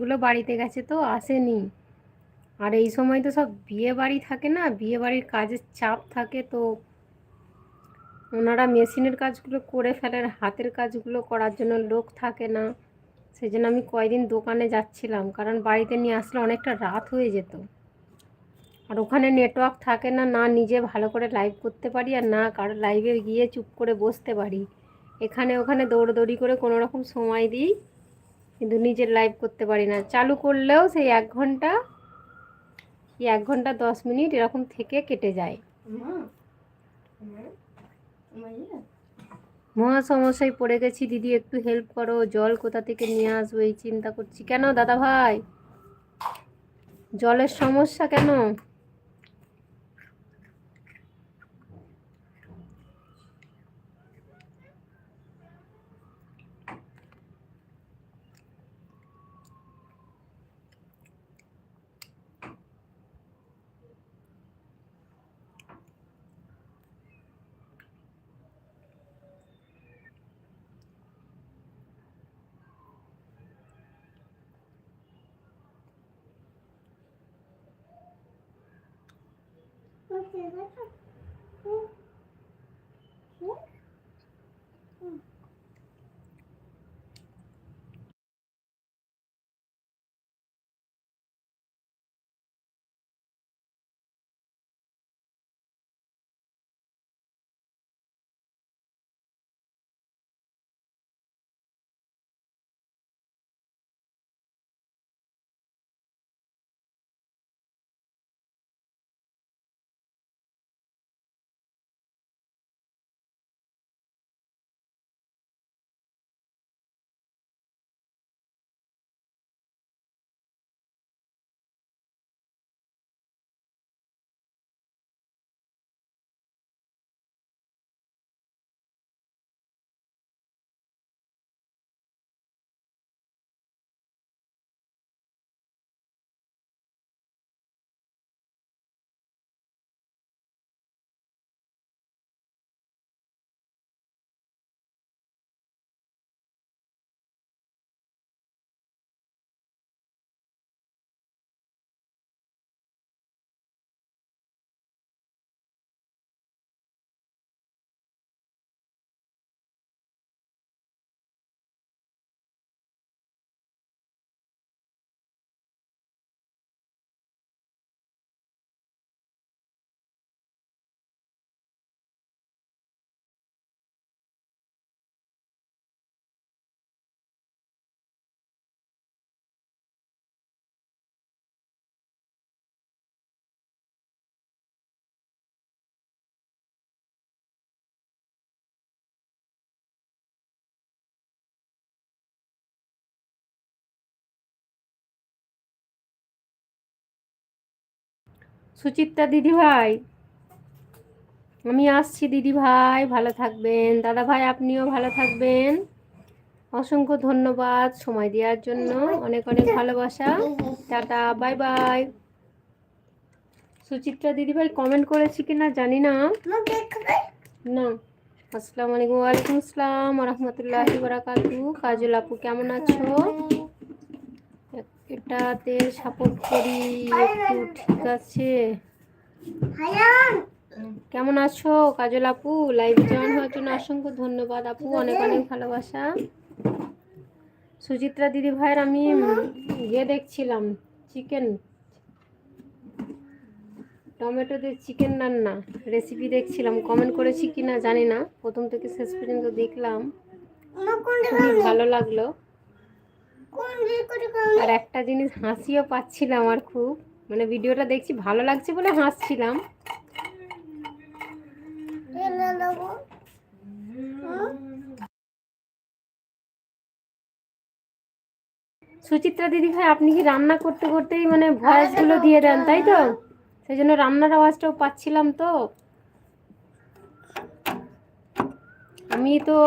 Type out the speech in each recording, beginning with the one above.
ছেলেগুলো বাড়িতে গেছে তো আসেনি। আর এই সময় তো সব বিয়ে বাড়ি থাকে না, বিয়ে বাড়ির কাজের চাপ থাকে, তো ওনারা মেশিনের কাজগুলো করে ফেলে, হাতের কাজগুলো করার জন্য লোক থাকে না। সেই জন্য আমি কয়দিন দোকানে যাচ্ছিলাম, কারণ বাড়িতে নিয়ে আসলে অনেকটা রাত হয়ে যেত। আর ওখানে নেটওয়ার্ক থাকে না, না নিজে ভালো করে লাইভ করতে পারি আর না কারো লাইভে গিয়ে চুপ করে বসতে পারি। এখানে ওখানে দৌড়দৌড়ি করে কোনো রকম সময় দিই, কিন্তু নিজের লাইভ করতে পারি না। চালু করলেও সেই 1 ঘন্টা কি 1 ঘন্টা 10 মিনিট এরকম থেকে কেটে যায়। মহা সমস্যায় পড়ে গেছি দিদি, একটু হেল্প করো। জল কোথা থেকে নিয়ে আসবো এই চিন্তা করছি। কেন দাদা ভাই, জলের সমস্যা কেন? সুচিত্রা দিদি ভাই, আমি আসছি দিদি ভাই, ভালো থাকবেন। দাদা ভাই আপনিও ভালো থাকবেন। অসংখ্য ধন্যবাদ সময় দেওয়ার জন্য, অনেক অনেক ভালোবাসা। Tata, bye bye. সুচিত্রা দিদি ভাই কমেন্ট করেছি কিনা জানি না। না। আসসালামু আলাইকুম। ওয়ালাইকুম আসসালাম রহমতুল্লাহি বারাকাতু। কাজল আপু কেমন আছো? এটাতে সাপোর্ট করি একটু, ঠিক আছে? কেমন আছো কাজল আপু? লাইভে জয়েন হওয়ার জন্য অসংখ্য ধন্যবাদ আপু, অনেক অনেক ভালোবাসা। সুচিত্রা দিদি ভাইয়ের আমি দেখছিলাম, চিকেন টমেটো দিয়ে চিকেন রান্না রেসিপি দেখছিলাম। কমেন্ট করেছি কিনা জানি না, প্রথম থেকে শেষ পর্যন্ত দেখলাম, খুবই ভালো লাগলো। আর একটা জিনিস হাসিও পাচ্ছিলাম, আর খুব মানে ভিডিওটা দেখছি ভালো লাগছে বলে হাসছিলাম। সুচিত্রা দিদি ভাই আপনি কি রান্না করতে করতেই মানে ভয়েসগুলো দিয়ে দেন, তাই তো? সেই জন্য রান্নার আওয়াজটাও পাচ্ছিলাম। তো আমি তো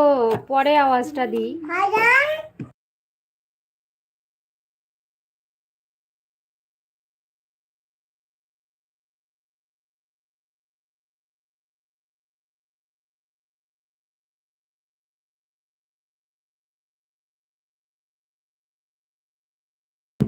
পরে আওয়াজটা দিই।